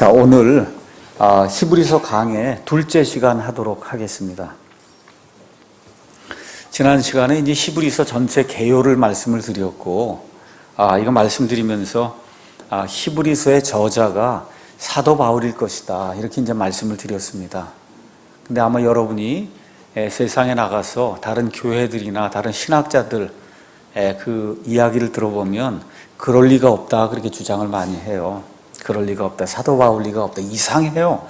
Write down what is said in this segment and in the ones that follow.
자, 오늘 히브리서 강의 둘째 시간 하도록 하겠습니다. 지난 시간에 이제 히브리서 전체 개요를 말씀을 드렸고, 이거 말씀드리면서 히브리서의 저자가 사도 바울일 것이다, 이렇게 이제 말씀을 드렸습니다. 근데 아마 여러분이 세상에 나가서 다른 교회들이나 다른 신학자들 그 이야기를 들어보면 그럴 리가 없다, 그렇게 주장을 많이 해요. 그럴 리가 없다, 사도 바울 리가 없다, 이상해요.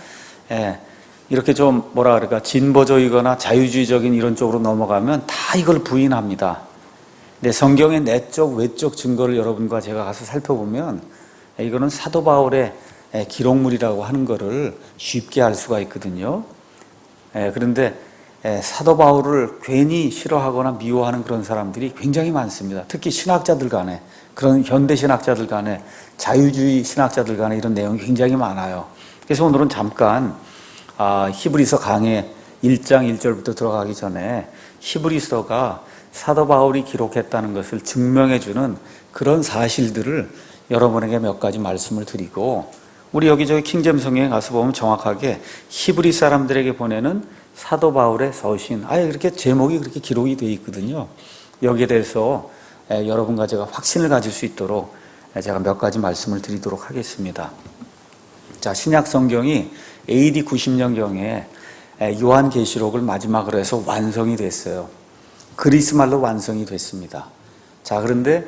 이렇게 좀 뭐라 그럴까, 진보적이거나 자유주의적인 이런 쪽으로 넘어가면 다 이걸 부인합니다. 근데 성경의 내적 외적 증거를 여러분과 제가 가서 살펴보면 이거는 사도 바울의 기록물이라고 하는 거를 쉽게 알 수가 있거든요. 그런데 사도 바울을 괜히 싫어하거나 미워하는 그런 사람들이 굉장히 많습니다. 특히 신학자들 간에, 그런 현대 신학자들 간에, 자유주의 신학자들 간에 이런 내용이 굉장히 많아요. 그래서 오늘은 잠깐 히브리서 강의 1장 1절부터 들어가기 전에 히브리서가 사도 바울이 기록했다는 것을 증명해주는 그런 사실들을 여러분에게 몇 가지 말씀을 드리고, 우리 여기저기 킹제임 성경에 가서 보면 정확하게 히브리 사람들에게 보내는 사도 바울의 서신, 그렇게 제목이 그렇게 기록이 되어 있거든요. 여기에 대해서 여러분과 제가 확신을 가질 수 있도록 제가 몇 가지 말씀을 드리도록 하겠습니다. 자, 신약 성경이 AD 90년경에 요한계시록을 마지막으로 해서 완성이 됐어요. 그리스 말로 완성이 됐습니다. 자, 그런데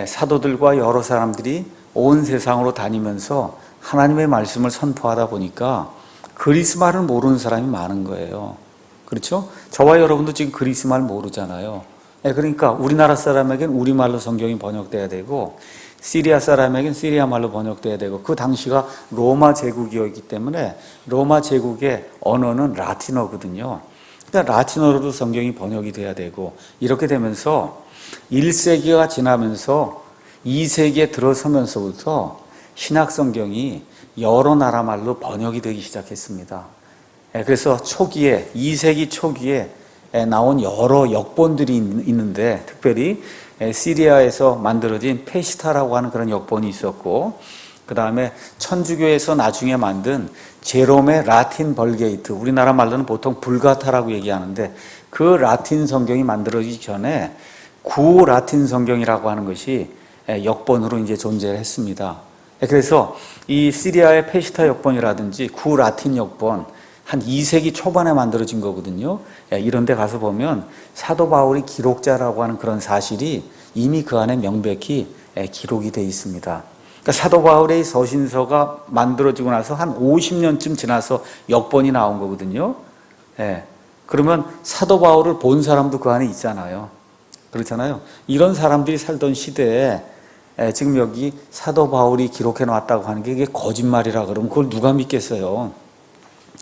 사도들과 여러 사람들이 온 세상으로 다니면서 하나님의 말씀을 선포하다 보니까 그리스 말을 모르는 사람이 많은 거예요. 그렇죠? 저와 여러분도 지금 그리스 말 모르잖아요. 그러니까 우리나라 사람에겐 우리말로 성경이 번역돼야 되고, 시리아 사람에겐 시리아 말로 번역돼야 되고, 그 당시가 로마 제국이었기 때문에 로마 제국의 언어는 라틴어거든요. 그러니까 라틴어로도 성경이 번역이 돼야 되고, 이렇게 되면서 1세기가 지나면서 2세기에 들어서면서부터 신약 성경이 여러 나라 말로 번역이 되기 시작했습니다. 그래서 초기에, 2세기 초기에 나온 여러 역본들이 있는데, 특별히 시리아에서 만들어진 페시타라고 하는 그런 역본이 있었고, 그 다음에 천주교에서 나중에 만든 제롬의 라틴 벌게이트, 우리나라 말로는 보통 불가타라고 얘기하는데, 그 라틴 성경이 만들어지기 전에 구 라틴 성경이라고 하는 것이 역본으로 이제 존재했습니다. 그래서 이 시리아의 페시타 역본이라든지 구 라틴 역본, 한 2세기 초반에 만들어진 거거든요. 이런 데 가서 보면 사도 바울이 기록자라고 하는 그런 사실이 이미 그 안에 명백히 기록이 되어 있습니다. 그러니까 사도 바울의 서신서가 만들어지고 나서 한 50년쯤 지나서 역본이 나온 거거든요. 그러면 사도 바울을 본 사람도 그 안에 있잖아요. 그렇잖아요. 이런 사람들이 살던 시대에 지금 여기 사도 바울이 기록해 놨다고 하는 게 이게 거짓말이라 그러면 그걸 누가 믿겠어요?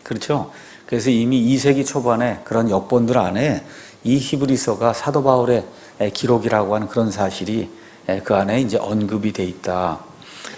그렇죠? 그래서 이미 2세기 초반에 그런 역본들 안에 이 히브리서가 사도 바울의 기록이라고 하는 그런 사실이 그 안에 이제 언급이 돼 있다.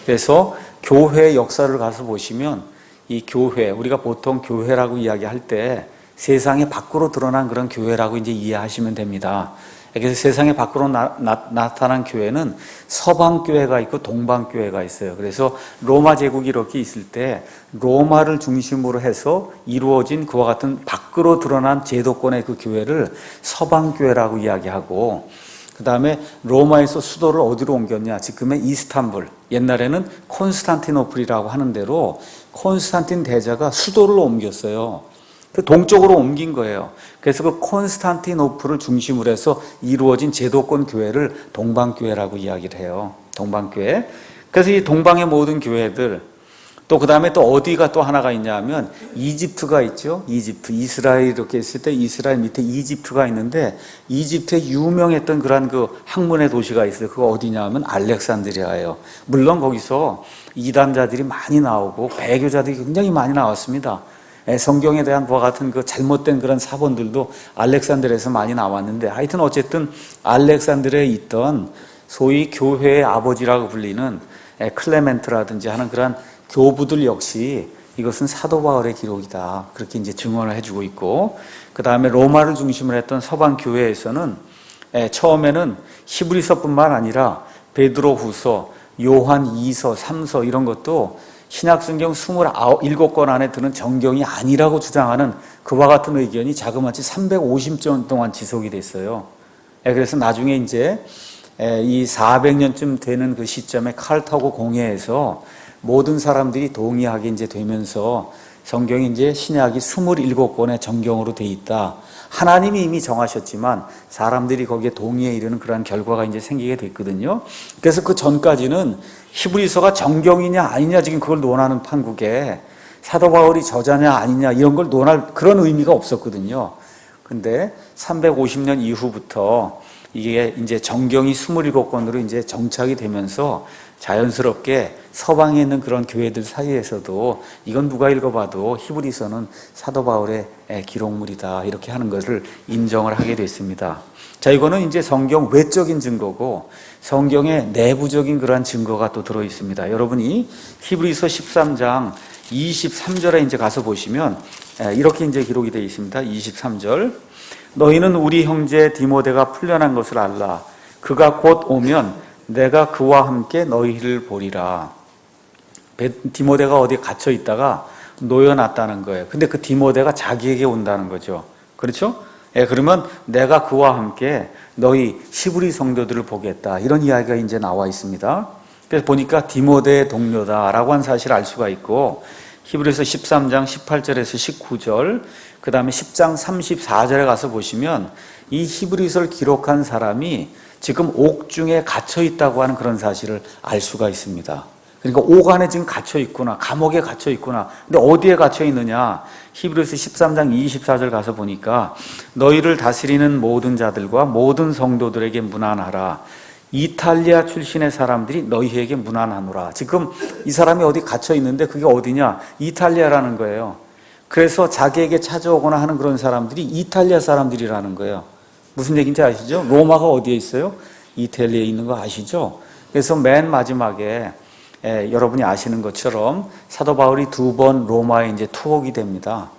그래서 교회 역사를 가서 보시면 이 교회, 우리가 보통 교회라고 이야기할 때 세상에 밖으로 드러난 그런 교회라고 이제 이해하시면 됩니다. 그래서 세상에 밖으로 나타난 교회는 서방교회가 있고 동방교회가 있어요. 그래서 로마 제국이 이렇게 있을 때 로마를 중심으로 해서 이루어진 그와 같은 밖으로 드러난 제도권의 그 교회를 서방교회라고 이야기하고, 그 다음에 로마에서 수도를 어디로 옮겼냐, 지금의 이스탄불, 옛날에는 콘스탄티노플이라고 하는 대로 콘스탄틴 대제가 수도를 옮겼어요. 그 동쪽으로 옮긴 거예요. 그래서 그 콘스탄티노플을 중심으로 해서 이루어진 제도권 교회를 동방교회라고 이야기를 해요. 동방교회. 그래서 이 동방의 모든 교회들, 또 그 다음에 또 어디가 또 하나가 있냐 하면 이집트가 있죠. 이집트, 이스라엘 이렇게 있을 때 이스라엘 밑에 이집트가 있는데, 이집트에 유명했던 그런 그 학문의 도시가 있어요. 그거 어디냐 하면 알렉산드리아예요. 물론 거기서 이단자들이 많이 나오고 배교자들이 굉장히 많이 나왔습니다. 성경에 대한 그와 같은 그 잘못된 그런 사본들도 알렉산드리아에서 많이 나왔는데, 하여튼 어쨌든 알렉산드리아에 있던 소위 교회의 아버지라고 불리는 클레멘트라든지 하는 그런 교부들 역시 이것은 사도 바울의 기록이다, 그렇게 이제 증언을 해주고 있고, 그 다음에 로마를 중심으로 했던 서방 교회에서는 처음에는 히브리서뿐만 아니라 베드로후서, 요한 2서, 3서 이런 것도 신약성경 27권 안에 드는 정경이 아니라고 주장하는 그와 같은 의견이 자그마치 350년 동안 지속이 됐어요. 그래서 나중에 이제 이 400년쯤 되는 그 시점에 카르타고 공회에서 모든 사람들이 동의하게 이제 되면서 성경이 이제 신약이 27권의 정경으로 돼 있다. 하나님이 이미 정하셨지만 사람들이 거기에 동의에 이르는 그러한 결과가 이제 생기게 됐거든요. 그래서 그 전까지는 히브리서가 정경이냐 아니냐 지금 그걸 논하는 판국에 사도 바울이 저자냐 아니냐 이런 걸 논할 그런 의미가 없었거든요. 근데 350년 이후부터 이게 이제 정경이 27권으로 이제 정착이 되면서 자연스럽게 서방에 있는 그런 교회들 사이에서도 이건 누가 읽어봐도 히브리서는 사도 바울의 기록물이다 이렇게 하는 것을 인정을 하게 됐습니다. 자, 이거는 이제 성경 외적인 증거고 성경의 내부적인 그러한 증거가 또 들어 있습니다. 여러분이 히브리서 13장 23절에 이제 가서 보시면 이렇게 이제 기록이 되어 있습니다. 23절. 너희는 우리 형제 디모데가 풀려난 것을 알라. 그가 곧 오면 내가 그와 함께 너희를 보리라. 디모데가 어디에 갇혀 있다가 놓여놨다는 거예요. 근데 그 디모데가 자기에게 온다는 거죠. 그렇죠? 그러면 내가 그와 함께 너희 히브리 성도들을 보겠다. 이런 이야기가 이제 나와 있습니다. 그래서 보니까 디모데의 동료다라고 한 사실을 알 수가 있고 히브리서 13장 18절에서 19절 그 다음에 10장 34절에 가서 보시면 이 히브리서를 기록한 사람이 지금 옥중에 갇혀 있다고 하는 그런 사실을 알 수가 있습니다. 그러니까 옥 안에 지금 갇혀 있구나. 감옥에 갇혀 있구나. 근데 어디에 갇혀 있느냐? 히브리서 13장 24절 가서 보니까 너희를 다스리는 모든 자들과 모든 성도들에게 문안하라. 이탈리아 출신의 사람들이 너희에게 문안하노라. 지금 이 사람이 어디 갇혀 있는데 그게 어디냐? 이탈리아라는 거예요. 그래서 자기에게 찾아오거나 하는 그런 사람들이 이탈리아 사람들이라는 거예요. 무슨 얘기인지 아시죠? 로마가 어디에 있어요? 이탈리아에 있는 거 아시죠? 그래서 맨 마지막에 여러분이 아시는 것처럼 사도 바울이 2번 로마에 이제 투옥이 됩니다.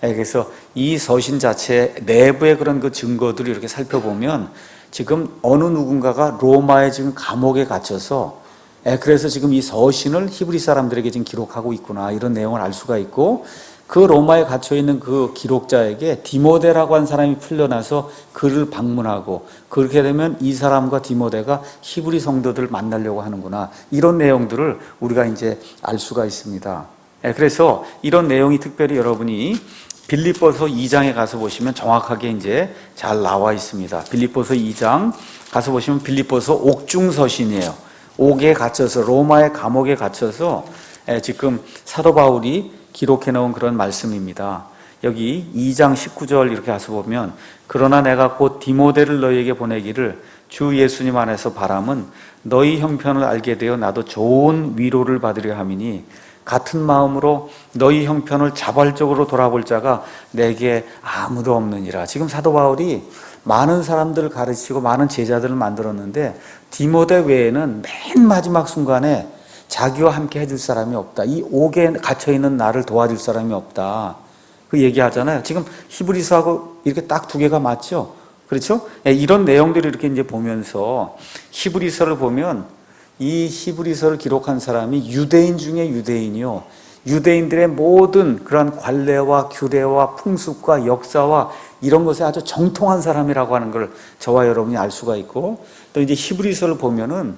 그래서 이 서신 자체 내부의 그런 그 증거들을 이렇게 살펴보면 지금 어느 누군가가 로마에 지금 감옥에 갇혀서 그래서 지금 이 서신을 히브리 사람들에게 지금 기록하고 있구나 이런 내용을 알 수가 있고 그 로마에 갇혀있는 그 기록자에게 디모데라고 한 사람이 풀려나서 그를 방문하고 그렇게 되면 이 사람과 디모데가 히브리 성도들을 만나려고 하는구나 이런 내용들을 우리가 이제 알 수가 있습니다. 그래서 이런 내용이 특별히 여러분이 빌립보서 2장에 가서 보시면 정확하게 이제 잘 나와 있습니다. 빌립보서 2장 가서 보시면 빌립보서 옥중 서신이에요. 옥에 갇혀서 로마의 감옥에 갇혀서 지금 사도 바울이 기록해 놓은 그런 말씀입니다. 여기 2장 19절 이렇게 가서 보면 그러나 내가 곧 디모데를 너희에게 보내기를 주 예수님 안에서 바람은 너희 형편을 알게 되어 나도 좋은 위로를 받으려 함이니 같은 마음으로 너희 형편을 자발적으로 돌아볼 자가 내게 아무도 없느니라. 지금 사도 바울이 많은 사람들을 가르치고 많은 제자들을 만들었는데 디모데 외에는 맨 마지막 순간에 자기와 함께 해줄 사람이 없다. 이 옥에 갇혀있는 나를 도와줄 사람이 없다. 그 얘기하잖아요. 지금 히브리서하고 이렇게 딱 두 개가 맞죠? 그렇죠? 이런 내용들을 이렇게 이제 보면서 히브리서를 보면 이 히브리서를 기록한 사람이 유대인 중에 유대인이요. 유대인들의 모든 그런 관례와 규례와 풍습과 역사와 이런 것에 아주 정통한 사람이라고 하는 걸 저와 여러분이 알 수가 있고 또 이제 히브리서를 보면은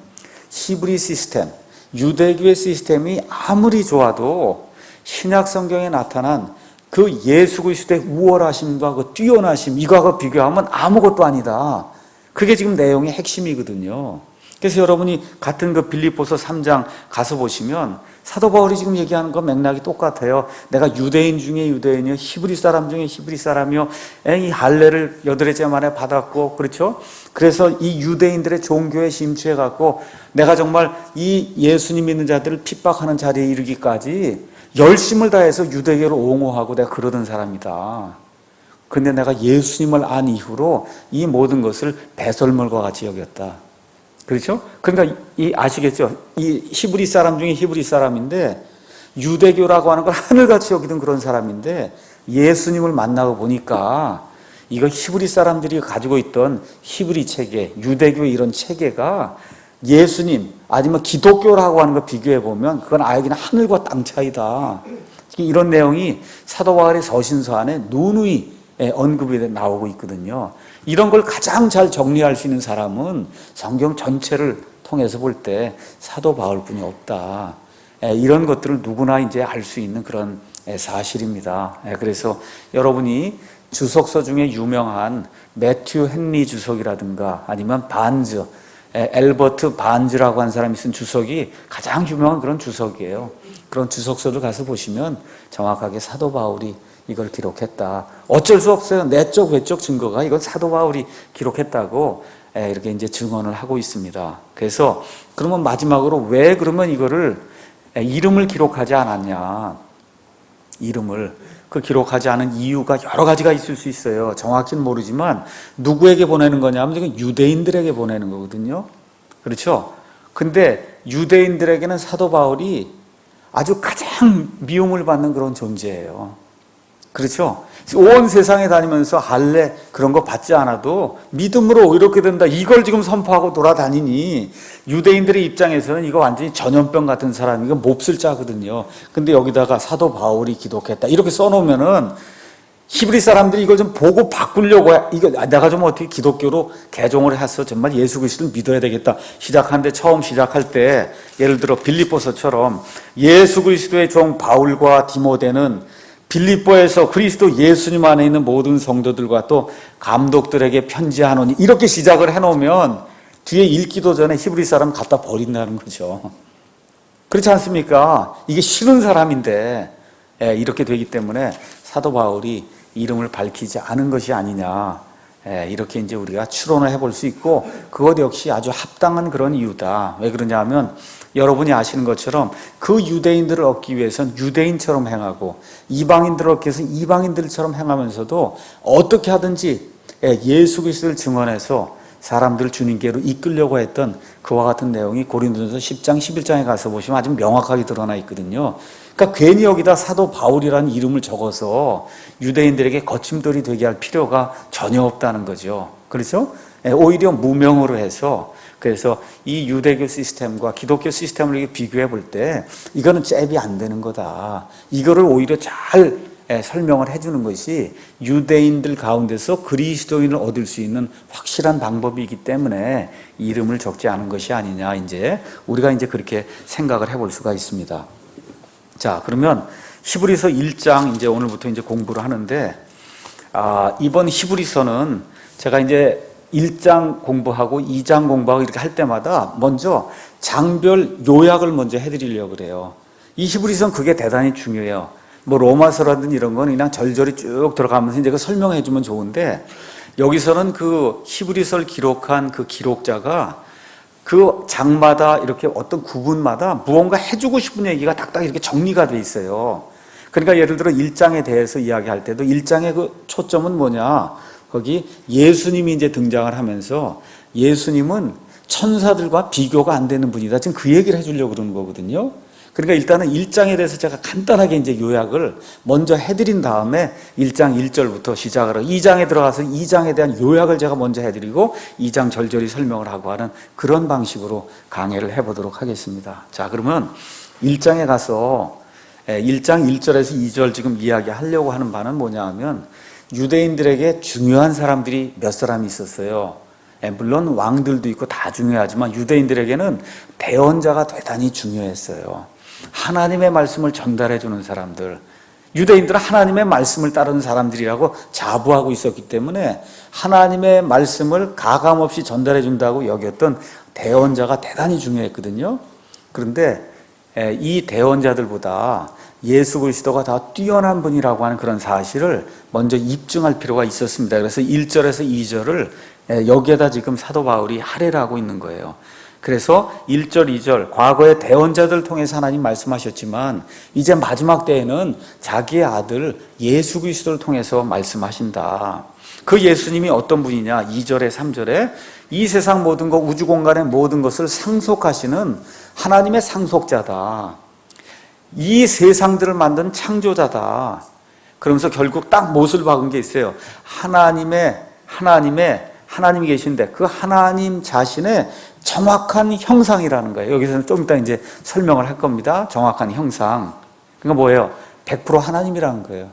히브리 시스템, 유대교의 시스템이 아무리 좋아도 신약 성경에 나타난 그 예수 그리스도의 우월하심과 그 뛰어나심 이거하고 비교하면 아무것도 아니다. 그게 지금 내용의 핵심이거든요. 그래서 여러분이 같은 그 빌립보서 3장 가서 보시면 사도 바울이 지금 얘기하는 거 맥락이 똑같아요. 내가 유대인 중에 유대인이요, 히브리 사람 중에 히브리 사람이요, 이 할례를 8회째 만에 받았고, 그렇죠? 그래서 이 유대인들의 종교에 심취해 갖고 내가 정말 이 예수님 믿는 자들을 핍박하는 자리에 이르기까지 열심을 다해서 유대교를 옹호하고 내가 그러던 사람이다. 근데 내가 예수님을 안 이후로 이 모든 것을 배설물과 같이 여겼다. 그렇죠? 그러니까 아시겠죠? 이 히브리 사람 중에 히브리 사람인데 유대교라고 하는 걸 하늘같이 여기던 그런 사람인데 예수님을 만나고 보니까 이거 히브리 사람들이 가지고 있던 히브리 체계, 유대교의 이런 체계가 예수님 아니면 기독교라고 하는 거 비교해 보면 그건 아예 그냥 하늘과 땅 차이다. 이런 내용이 사도 바울의 서신서 안에 누누이 언급이 나오고 있거든요. 이런 걸 가장 잘 정리할 수 있는 사람은 성경 전체를 통해서 볼 때 사도 바울뿐이 없다. 이런 것들을 누구나 이제 알 수 있는 그런 사실입니다. 그래서 여러분이 주석서 중에 유명한 매튜 헨리 주석이라든가 아니면 반즈, 엘버트 반즈라고 하는 사람이 쓴 주석이 가장 유명한 그런 주석이에요. 그런 주석서를 가서 보시면 정확하게 사도 바울이 이걸 기록했다. 어쩔 수 없어요. 내적 외적 증거가 이건 사도 바울이 기록했다고 이렇게 이제 증언을 하고 있습니다. 그래서 그러면 마지막으로 왜 그러면 이거를 이름을 기록하지 않았냐? 이름을 그 기록하지 않은 이유가 여러 가지가 있을 수 있어요. 정확히는 모르지만 누구에게 보내는 거냐면 이건 유대인들에게 보내는 거거든요. 그렇죠? 근데 유대인들에게는 사도 바울이 아주 가장 미움을 받는 그런 존재예요. 그렇죠? 온 세상에 다니면서 할례 그런 거 받지 않아도 믿음으로 이렇게 된다. 이걸 지금 선포하고 돌아다니니 유대인들의 입장에서는 이거 완전히 전염병 같은 사람, 이거 몹쓸 자거든요. 근데 여기다가 사도 바울이 기독했다. 이렇게 써놓으면은 히브리 사람들이 이걸 좀 보고 바꾸려고 해. 이거 내가 좀 어떻게 기독교로 개종을 해서 정말 예수 그리스도를 믿어야 되겠다. 시작하는데 처음 시작할 때 예를 들어 빌립보서처럼 예수 그리스도의 종 바울과 디모데는 빌립보에서 그리스도 예수님 안에 있는 모든 성도들과 또 감독들에게 편지하노니 이렇게 시작을 해놓으면 뒤에 읽기도 전에 히브리 사람 갖다 버린다는 거죠. 그렇지 않습니까? 이게 싫은 사람인데 이렇게 되기 때문에 사도 바울이 이름을 밝히지 않은 것이 아니냐, 이렇게 이제 우리가 추론을 해볼 수 있고 그것 역시 아주 합당한 그런 이유다. 왜 그러냐 하면 여러분이 아시는 것처럼 그 유대인들을 얻기 위해서는 유대인처럼 행하고 이방인들을 얻기 위해서는 이방인들처럼 행하면서도 어떻게 하든지 예수 그리스도를 증언해서 사람들을 주님께로 이끌려고 했던 그와 같은 내용이 고린도전서 10장 11장에 가서 보시면 아주 명확하게 드러나 있거든요. 그러니까 괜히 여기다 사도 바울이라는 이름을 적어서 유대인들에게 거침돌이 되게 할 필요가 전혀 없다는 거죠. 그렇죠? 오히려 무명으로 해서 그래서 이 유대교 시스템과 기독교 시스템을 이렇게 비교해 볼 때 이거는 잽이 안 되는 거다. 이거를 오히려 잘 설명을 해주는 것이 유대인들 가운데서 그리스도인을 얻을 수 있는 확실한 방법이기 때문에 이름을 적지 않은 것이 아니냐, 이제 우리가 이제 그렇게 생각을 해볼 수가 있습니다. 자, 그러면 히브리서 1장 이제 오늘부터 이제 공부를 하는데, 이번 히브리서는 제가 이제 1장 공부하고 2장 공부하고 이렇게 할 때마다 먼저 장별 요약을 먼저 해드리려고 그래요. 이 히브리서는 그게 대단히 중요해요. 뭐 로마서라든지 이런 건 그냥 절절히 쭉 들어가면서 이제 그 설명해 주면 좋은데, 여기서는 그 히브리서를 기록한 그 기록자가 그 장마다 이렇게 어떤 구분마다 무언가 해주고 싶은 얘기가 딱딱 이렇게 정리가 돼 있어요. 그러니까 예를 들어 1장에 대해서 이야기할 때도 1장의 그 초점은 뭐냐, 거기 예수님이 이제 등장을 하면서 예수님은 천사들과 비교가 안 되는 분이다. 지금 그 얘기를 해주려고 그러는 거거든요. 그러니까 일단은 1장에 대해서 제가 간단하게 이제 요약을 먼저 해드린 다음에 1장 1절부터 시작을 하고 2장에 들어가서 2장에 대한 요약을 제가 먼저 해드리고 2장 절절히 설명을 하고 하는 그런 방식으로 강의를 해보도록 하겠습니다. 자, 그러면 1장에 가서 1장 1절에서 2절 지금 이야기하려고 하는 바는 뭐냐 하면 유대인들에게 중요한 사람들이 몇 사람이 있었어요. 물론 왕들도 있고 다 중요하지만 유대인들에게는 대언자가 대단히 중요했어요. 하나님의 말씀을 전달해 주는 사람들, 유대인들은 하나님의 말씀을 따르는 사람들이라고 자부하고 있었기 때문에 하나님의 말씀을 가감없이 전달해 준다고 여겼던 대언자가 대단히 중요했거든요. 그런데 이 대언자들보다 예수 그리스도가 더 뛰어난 분이라고 하는 그런 사실을 먼저 입증할 필요가 있었습니다. 그래서 1절에서 2절을 여기에다 지금 사도 바울이 할애하고 있는 거예요. 그래서 1절, 2절 과거의 대언자들을 통해서 하나님 말씀하셨지만 이제 마지막 때에는 자기의 아들 예수 그리스도를 통해서 말씀하신다. 그 예수님이 어떤 분이냐, 2절에 3절에 이 세상 모든 것, 우주 공간의 모든 것을 상속하시는 하나님의 상속자다. 이 세상들을 만든 창조자다. 그러면서 결국 딱 못을 박은 게 있어요. 하나님이 계신데 그 하나님 자신의 정확한 형상이라는 거예요. 여기서는 좀 이따 이제 설명을 할 겁니다. 정확한 형상. 그러니까 뭐예요? 100% 하나님이라는 거예요.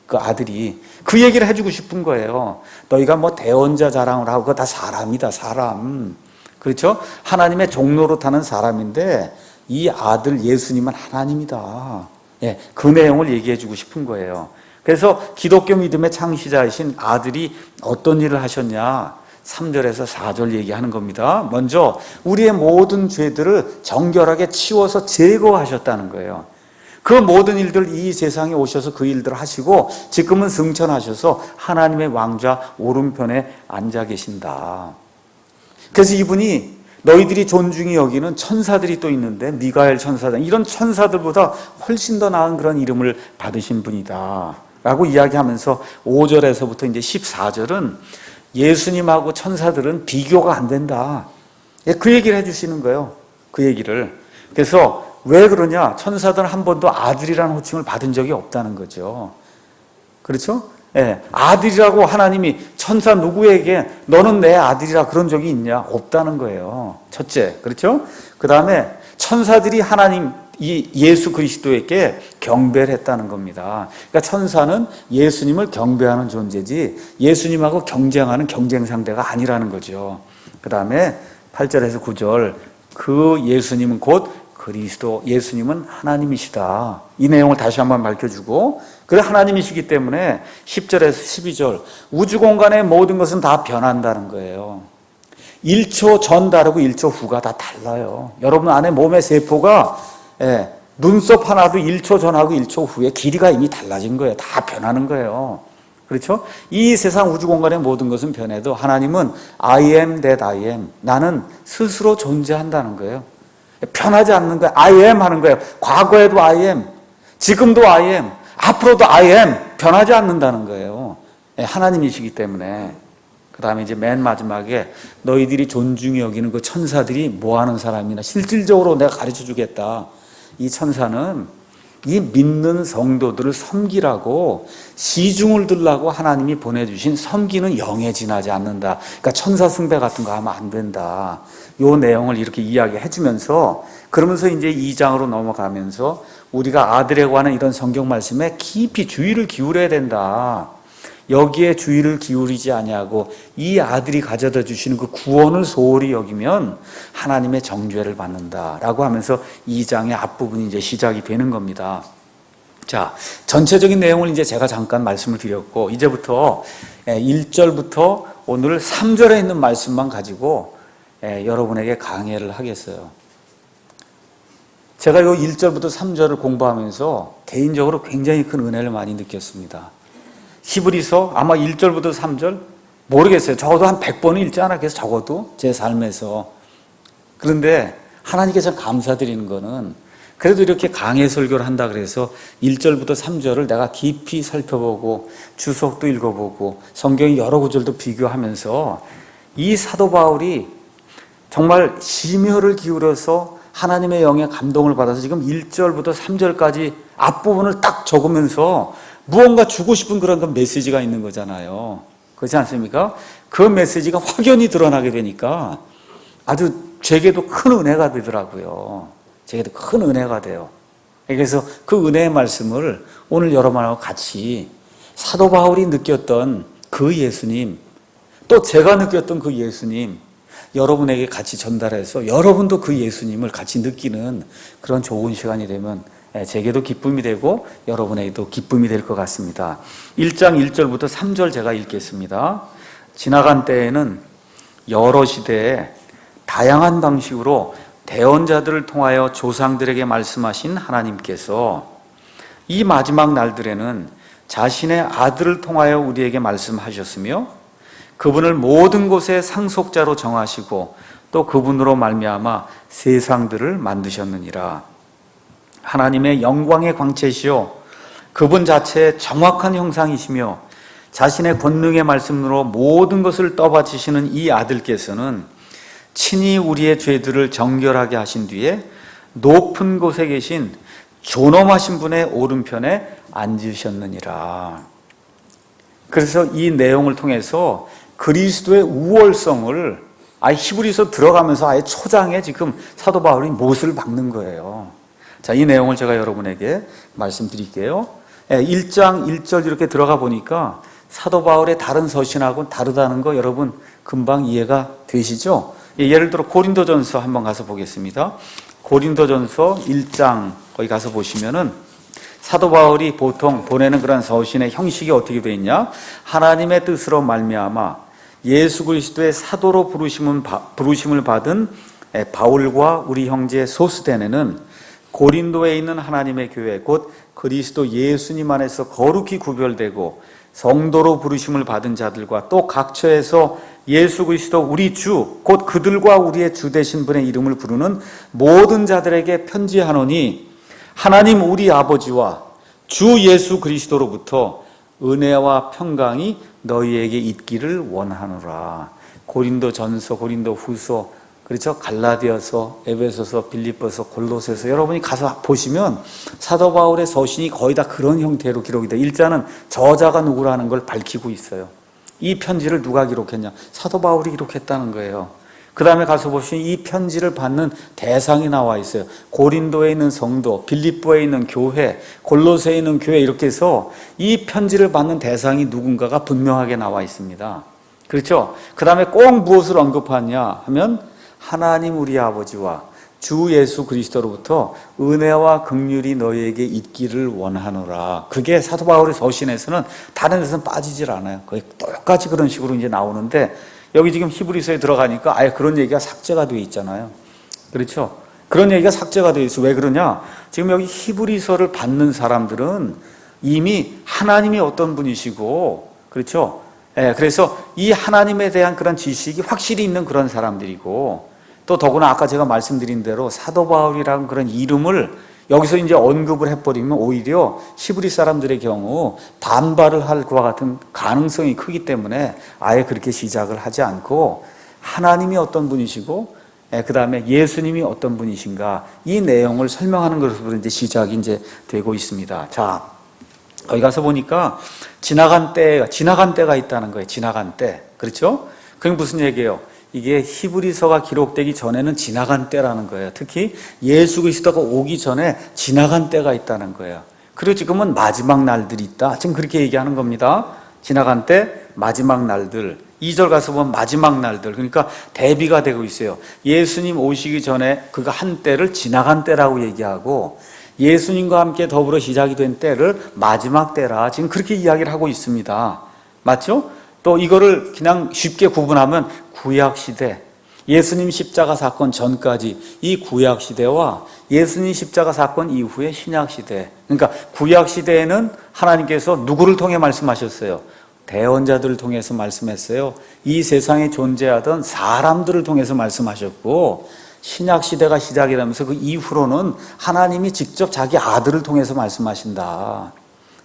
그 아들이. 그 얘기를 해주고 싶은 거예요. 너희가 뭐 대언자 자랑을 하고 그거 다 사람이다, 사람. 그렇죠? 하나님의 종로로 타는 사람인데 이 아들 예수님은 하나님이다. 예, 그 내용을 얘기해 주고 싶은 거예요. 그래서 기독교 믿음의 창시자이신 아들이 어떤 일을 하셨냐? 3절에서 4절 얘기하는 겁니다. 먼저 우리의 모든 죄들을 정결하게 치워서 제거하셨다는 거예요. 그 모든 일들 이 세상에 오셔서 그 일들을 하시고 지금은 승천하셔서 하나님의 왕좌 오른편에 앉아 계신다. 그래서 이분이 너희들이 존중히 여기는 천사들이 또 있는데 미가엘 천사들 이런 천사들보다 훨씬 더 나은 그런 이름을 받으신 분이다 라고 이야기하면서 5절에서부터 이제 14절은 예수님하고 천사들은 비교가 안 된다. 그 얘기를 해주시는 거예요. 그 얘기를. 그래서 왜 그러냐? 천사들은 한 번도 아들이라는 호칭을 받은 적이 없다는 거죠. 그렇죠? 예, 아들이라고 하나님이 천사 누구에게 너는 내 아들이라 그런 적이 있냐? 없다는 거예요. 첫째. 그렇죠? 그 다음에 천사들이 하나님 이 예수 그리스도에게 경배를 했다는 겁니다. 그러니까 천사는 예수님을 경배하는 존재지 예수님하고 경쟁하는 경쟁 상대가 아니라는 거죠. 그 다음에 8절에서 9절 그 예수님은 곧 그리스도 예수님은 하나님이시다. 이 내용을 다시 한번 밝혀주고 그래 하나님이시기 때문에 10절에서 12절 우주 공간의 모든 것은 다 변한다는 거예요. 1초 전 다르고 1초 후가 다 달라요. 여러분 안에 몸의 세포가 눈썹 하나도 1초 전하고 1초 후에 길이가 이미 달라진 거예요. 다 변하는 거예요. 그렇죠? 이 세상 우주 공간의 모든 것은 변해도 하나님은 I am that I am. 나는 스스로 존재한다는 거예요. 변하지 않는 거예요. I am 하는 거예요. 과거에도 I am, 지금도 I am, 앞으로도 I am. 변하지 않는다는 거예요. 하나님이시기 때문에. 그 다음에 이제 맨 마지막에 너희들이 존중히 여기는 그 천사들이 뭐 하는 사람이나 실질적으로 내가 가르쳐 주겠다. 이 천사는 이 믿는 성도들을 섬기라고 시중을 들라고 하나님이 보내주신 섬기는 영에 지나지 않는다. 그러니까 천사 숭배 같은 거 하면 안 된다. 요 내용을 이렇게 이야기해 주면서 그러면서 이제 2장으로 넘어가면서 우리가 아들에 관한 이런 성경 말씀에 깊이 주의를 기울여야 된다. 여기에 주의를 기울이지 아니하고 이 아들이 가져다 주시는 그 구원을 소홀히 여기면 하나님의 정죄를 받는다라고 하면서 2장의 앞부분이 이제 시작이 되는 겁니다. 자, 전체적인 내용을 이제 제가 잠깐 말씀을 드렸고 이제부터 1절부터 오늘 3절에 있는 말씀만 가지고 여러분에게 강해를 하겠어요. 제가 이 1절부터 3절을 공부하면서 개인적으로 굉장히 큰 은혜를 많이 느꼈습니다. 히브리서 아마 1절부터 3절 모르겠어요. 적어도 한 100번은 읽지 않았겠어요. 적어도 제 삶에서. 그런데 하나님께서 감사드리는 거는 그래도 이렇게 강해 설교를 한다 그래서 1절부터 3절을 내가 깊이 살펴보고 주석도 읽어보고 성경의 여러 구절도 비교하면서 이 사도 바울이 정말 심혈을 기울여서 하나님의 영의 감동을 받아서 지금 1절부터 3절까지 앞부분을 딱 적으면서 무언가 주고 싶은 그런 메시지가 있는 거잖아요. 그렇지 않습니까? 그 메시지가 확연히 드러나게 되니까 아주 제게도 큰 은혜가 되더라고요. 제게도 큰 은혜가 돼요. 그래서 그 은혜의 말씀을 오늘 여러분하고 같이 사도 바울이 느꼈던 그 예수님, 또 제가 느꼈던 그 예수님, 여러분에게 같이 전달해서 여러분도 그 예수님을 같이 느끼는 그런 좋은 시간이 되면 제게도 기쁨이 되고 여러분에게도 기쁨이 될 것 같습니다. 1장 1절부터 3절 제가 읽겠습니다. 지나간 때에는 여러 시대에 다양한 방식으로 대언자들을 통하여 조상들에게 말씀하신 하나님께서 이 마지막 날들에는 자신의 아들을 통하여 우리에게 말씀하셨으며 그분을 모든 곳에 상속자로 정하시고 또 그분으로 말미암아 세상들을 만드셨느니라. 하나님의 영광의 광채시요 그분 자체의 정확한 형상이시며 자신의 권능의 말씀으로 모든 것을 떠받치시는 이 아들께서는 친히 우리의 죄들을 정결하게 하신 뒤에 높은 곳에 계신 존엄하신 분의 오른편에 앉으셨느니라. 그래서 이 내용을 통해서 그리스도의 우월성을 아예 히브리서 들어가면서 아예 초장에 지금 사도 바울이 못을 박는 거예요. 자, 이 내용을 제가 여러분에게 말씀드릴게요. 1장 1절 이렇게 들어가 보니까 사도 바울의 다른 서신하고는 다르다는 거 여러분 금방 이해가 되시죠? 예를 들어 고린도전서 한번 가서 보겠습니다. 고린도전서 1장 거기 가서 보시면은 사도 바울이 보통 보내는 그런 서신의 형식이 어떻게 되어 있냐? 하나님의 뜻으로 말미암아 예수 그리스도의 사도로 부르심을 받은 바울과 우리 형제 소스데네는 고린도에 있는 하나님의 교회 곧 그리스도 예수님 안에서 거룩히 구별되고 성도로 부르심을 받은 자들과 또 각처에서 예수 그리스도 우리 주 곧 그들과 우리의 주 되신 분의 이름을 부르는 모든 자들에게 편지하노니 하나님 우리 아버지와 주 예수 그리스도로부터 은혜와 평강이 너희에게 있기를 원하노라. 고린도전서, 고린도후서, 그렇죠? 갈라디아서, 에베소서, 빌립보서, 골로새서 여러분이 가서 보시면 사도 바울의 서신이 거의 다 그런 형태로 기록이 돼요. 일단은 저자가 누구라는 걸 밝히고 있어요. 이 편지를 누가 기록했냐? 사도 바울이 기록했다는 거예요. 그 다음에 가서 보시면 이 편지를 받는 대상이 나와 있어요. 고린도에 있는 성도, 빌립보에 있는 교회, 골로새에 있는 교회 이렇게 해서 이 편지를 받는 대상이 누군가가 분명하게 나와 있습니다. 그렇죠? 그 다음에 꼭 무엇을 언급하냐 하면 하나님 우리 아버지와 주 예수 그리스도로부터 은혜와 긍휼이 너희에게 있기를 원하노라. 그게 사도 바울의 서신에서는 다른 데서는 빠지질 않아요. 거의 똑같이 그런 식으로 이제 나오는데 여기 지금 히브리서에 들어가니까 아예 그런 얘기가 삭제가 되어 있잖아요. 그렇죠? 그런 얘기가 삭제가 되어 있어. 왜 그러냐? 지금 여기 히브리서를 받는 사람들은 이미 하나님이 어떤 분이시고, 그렇죠? 그래서 이 하나님에 대한 그런 지식이 확실히 있는 그런 사람들이고, 또 더구나 아까 제가 말씀드린 대로 사도 바울이라는 그런 이름을 여기서 이제 언급을 해버리면 오히려 히브리 사람들의 경우 반발을 할 것과 같은 가능성이 크기 때문에 아예 그렇게 시작을 하지 않고 하나님이 어떤 분이시고 그 다음에 예수님이 어떤 분이신가 이 내용을 설명하는 것으로 이제 시작이 이제 되고 있습니다. 자, 거기 가서 보니까 지나간 때가 있다는 거예요. 지나간 때. 그렇죠? 그게 무슨 얘기예요? 이게 히브리서가 기록되기 전에는 지나간 때라는 거예요. 특히 예수 그리스도가 오기 전에 지나간 때가 있다는 거예요. 그리고 지금은 마지막 날들이 있다. 지금 그렇게 얘기하는 겁니다. 지나간 때, 마지막 날들. 2절 가서 보면 마지막 날들. 그러니까 대비가 되고 있어요. 예수님 오시기 전에 그가 한 때를 지나간 때라고 얘기하고 예수님과 함께 더불어 시작이 된 때를 마지막 때라. 지금 그렇게 이야기를 하고 있습니다. 맞죠? 또 이거를 그냥 쉽게 구분하면 구약시대, 예수님 십자가 사건 전까지 이 구약시대와 예수님 십자가 사건 이후의 신약시대. 그러니까 구약시대에는 하나님께서 누구를 통해 말씀하셨어요? 대언자들을 통해서 말씀했어요. 이 세상에 존재하던 사람들을 통해서 말씀하셨고 신약시대가 시작이 되면서 그 이후로는 하나님이 직접 자기 아들을 통해서 말씀하신다.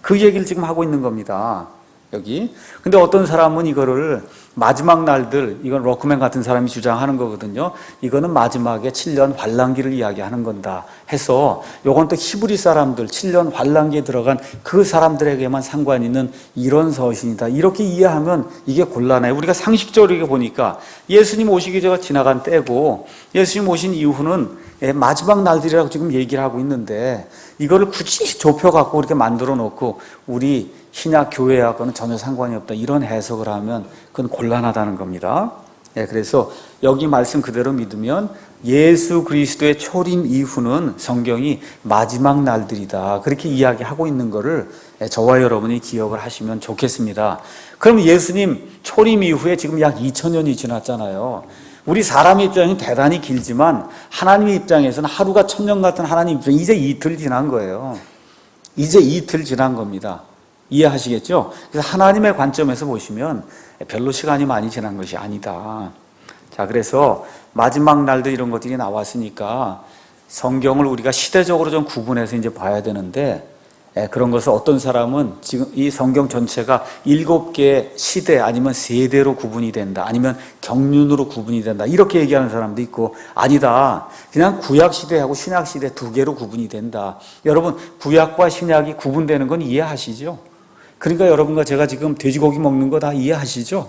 그 얘기를 지금 하고 있는 겁니다. 여기. 근데 어떤 사람은 이거를 마지막 날들, 이건 로크맨 같은 사람이 주장하는 거거든요. 이거는 마지막에 7년 환란기를 이야기하는 건다 해서 요건 또 히브리 사람들 7년 환란기에 들어간 그 사람들에게만 상관 있는 이런 서신이다. 이렇게 이해하면 이게 곤란해요. 우리가 상식적으로 보니까 예수님 오시기 전에 지나간 때고 예수님 오신 이후는 마지막 날들이라고 지금 얘기를 하고 있는데 이거를 굳이 좁혀갖고 이렇게 만들어 놓고 우리 신약 교회하고는 전혀 상관이 없다 이런 해석을 하면 그건 곤란하다는 겁니다. 그래서 여기 말씀 그대로 믿으면 예수 그리스도의 초림 이후는 성경이 마지막 날들이다 그렇게 이야기하고 있는 거를 저와 여러분이 기억을 하시면 좋겠습니다. 그럼 예수님 초림 이후에 지금 약 2000년이 지났잖아요. 우리 사람의 입장은 대단히 길지만 하나님의 입장에서는 하루가 1000년 같은 하나님 입장 이제 이틀 지난 거예요. 이제 이틀 지난 겁니다. 이해하시겠죠? 그래서 하나님의 관점에서 보시면 별로 시간이 많이 지난 것이 아니다. 자, 그래서 마지막 날도 이런 것들이 나왔으니까 성경을 우리가 시대적으로 좀 구분해서 이제 봐야 되는데 그런 것을 어떤 사람은 지금 이 성경 전체가 7개의 시대 아니면 세대로 구분이 된다. 아니면 경륜으로 구분이 된다. 이렇게 얘기하는 사람도 있고 아니다. 그냥 구약시대하고 신약시대 2개로 구분이 된다. 여러분 구약과 신약이 구분되는 건 이해하시죠? 그러니까 여러분과 제가 지금 돼지고기 먹는 거 다 이해하시죠?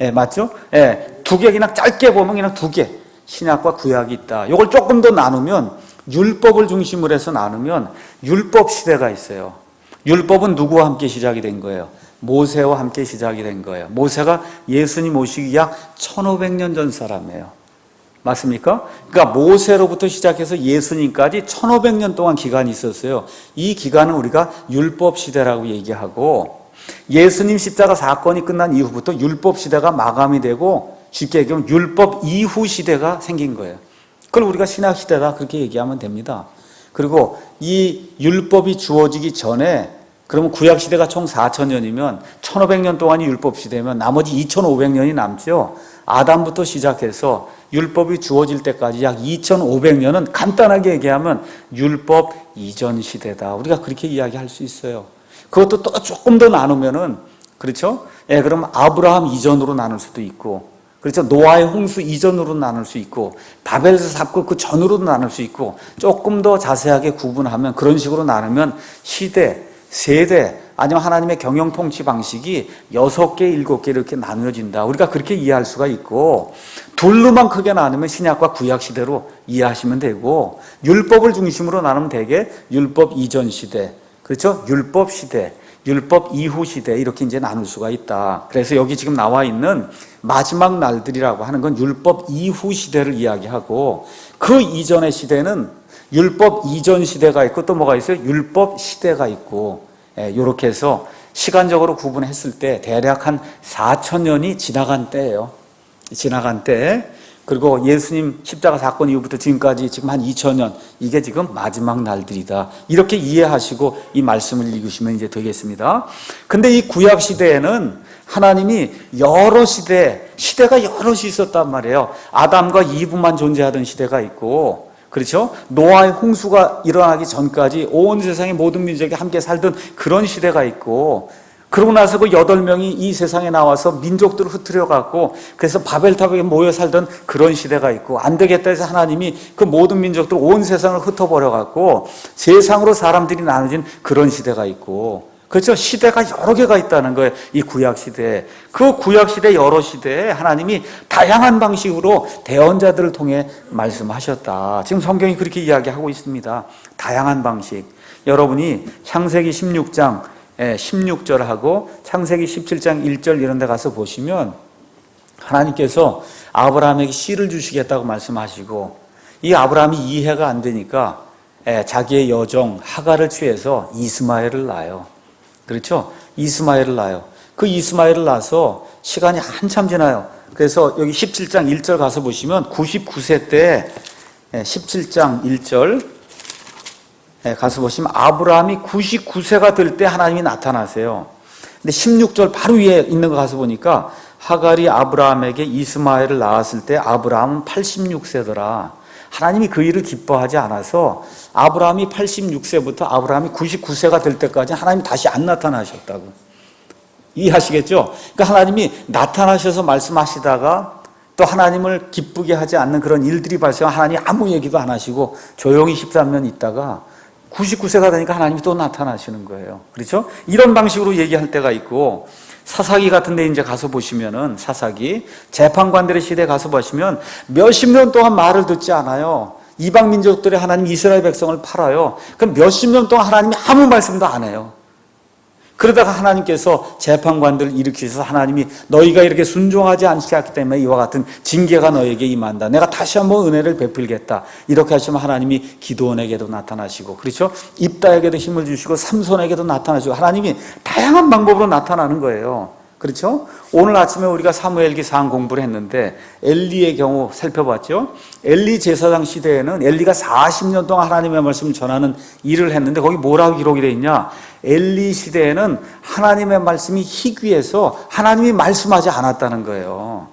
예, 맞죠? 예, 두 개 그냥 짧게 보면 그냥 두 개. 신약과 구약이 있다. 이걸 조금 더 나누면 율법을 중심으로 해서 나누면 율법 시대가 있어요. 율법은 누구와 함께 시작이 된 거예요? 모세와 함께 시작이 된 거예요. 모세가 예수님 오시기 약 1500년 전 사람이에요. 맞습니까? 그러니까 모세로부터 시작해서 예수님까지 1500년 동안 기간이 있었어요. 이 기간은 우리가 율법 시대라고 얘기하고, 예수님 십자가 사건이 끝난 이후부터 율법 시대가 마감이 되고, 쉽게 얘기하면 율법 이후 시대가 생긴 거예요. 그걸 우리가 신약 시대다 그렇게 얘기하면 됩니다. 그리고 이 율법이 주어지기 전에, 그러면 구약 시대가 총 4000년이면 1500년 동안이 율법 시대면 나머지 2500년이 남죠. 아담부터 시작해서 율법이 주어질 때까지 약 2500년은 간단하게 얘기하면 율법 이전 시대다. 우리가 그렇게 이야기할 수 있어요. 그것도 또 조금 더 나누면은, 그렇죠? 예, 그럼 아브라함 이전으로 나눌 수도 있고, 그렇죠? 노아의 홍수 이전으로 나눌 수 있고, 바벨 사건 그 전으로도 나눌 수 있고, 조금 더 자세하게 구분하면, 그런 식으로 나누면 시대, 세대, 아니면 하나님의 경영 통치 방식이 6개, 7개 이렇게 나누어진다. 우리가 그렇게 이해할 수가 있고, 둘로만 크게 나누면 신약과 구약 시대로 이해하시면 되고, 율법을 중심으로 나누면 되게 율법 이전 시대, 그렇죠? 율법 시대, 율법 이후 시대 이렇게 이제 나눌 수가 있다. 그래서 여기 지금 나와 있는 마지막 날들이라고 하는 건 율법 이후 시대를 이야기하고, 그 이전의 시대는 율법 이전 시대가 있고 또 뭐가 있어요? 율법 시대가 있고, 이렇게 해서 시간적으로 구분했을 때 대략 한 4000년이 지나간 때예요. 지나간 때. 그리고 예수님 십자가 사건 이후부터 지금까지 지금 한 2000년, 이게 지금 마지막 날들이다. 이렇게 이해하시고 이 말씀을 읽으시면 이제 되겠습니다. 근데 이 구약 시대에는 하나님이 여러 시대가 여럿이 있었단 말이에요. 아담과 이브만 존재하던 시대가 있고, 그렇죠? 노아의 홍수가 일어나기 전까지 온 세상의 모든 민족이 함께 살던 그런 시대가 있고, 그러고 나서 그 8명이 이 세상에 나와서 민족들을 흩트려 갖고, 그래서 바벨탑에 모여 살던 그런 시대가 있고, 안 되겠다 해서 하나님이 그 모든 민족들 온 세상을 흩어버려 갖고 세상으로 사람들이 나눠진 그런 시대가 있고, 그렇죠? 시대가 여러 개가 있다는 거예요. 이 구약 시대. 그 구약 시대 여러 시대에 하나님이 다양한 방식으로 대언자들을 통해 말씀하셨다. 지금 성경이 그렇게 이야기하고 있습니다. 다양한 방식. 여러분이 창세기 16장 16절하고 창세기 17장 1절 이런 데 가서 보시면 하나님께서 아브라함에게 씨를 주시겠다고 말씀하시고, 이 아브라함이 이해가 안 되니까 자기의 여종 하갈을 취해서 이스마엘을 낳아요. 그렇죠? 이스마엘을 낳아요. 그 이스마엘을 낳아서 시간이 한참 지나요. 그래서 여기 17장 1절 가서 보시면 99세 때 17장 1절 가서 보시면 아브라함이 99세가 될 때 하나님이 나타나세요. 근데 16절 바로 위에 있는 거 가서 보니까 하갈이 아브라함에게 이스마엘을 낳았을 때 아브라함은 86세더라. 하나님이 그 일을 기뻐하지 않아서 아브라함이 86세부터 아브라함이 99세가 될 때까지 하나님이 다시 안 나타나셨다고. 이해하시겠죠? 그러니까 하나님이 나타나셔서 말씀하시다가 또 하나님을 기쁘게 하지 않는 그런 일들이 발생하면 하나님이 아무 얘기도 안 하시고 조용히 13년 있다가 99세가 되니까 하나님이 또 나타나시는 거예요. 그렇죠? 이런 방식으로 얘기할 때가 있고, 사사기 같은 데 이제 가서 보시면은, 사사기 재판관들의 시대에 가서 보시면 몇십 년 동안 말을 듣지 않아요. 이방 민족들의 하나님 이스라엘 백성을 팔아요. 그럼 몇십 년 동안 하나님이 아무 말씀도 안 해요. 그러다가 하나님께서 재판관들을 일으키셔서 하나님이 너희가 이렇게 순종하지 않게 했기 때문에 이와 같은 징계가 너에게 임한다. 내가 다시 한번 은혜를 베풀겠다. 이렇게 하시면 하나님이 기드온에게도 나타나시고, 그렇죠? 입다에게도 힘을 주시고 삼손에게도 나타나시고, 하나님이 다양한 방법으로 나타나는 거예요. 그렇죠? 오늘 아침에 우리가 사무엘기 4강 공부를 했는데 엘리의 경우 살펴봤죠? 엘리 제사장 시대에는 엘리가 40년 동안 하나님의 말씀을 전하는 일을 했는데 거기 뭐라고 기록이 되어 있냐? 엘리 시대에는 하나님의 말씀이 희귀해서 하나님이 말씀하지 않았다는 거예요.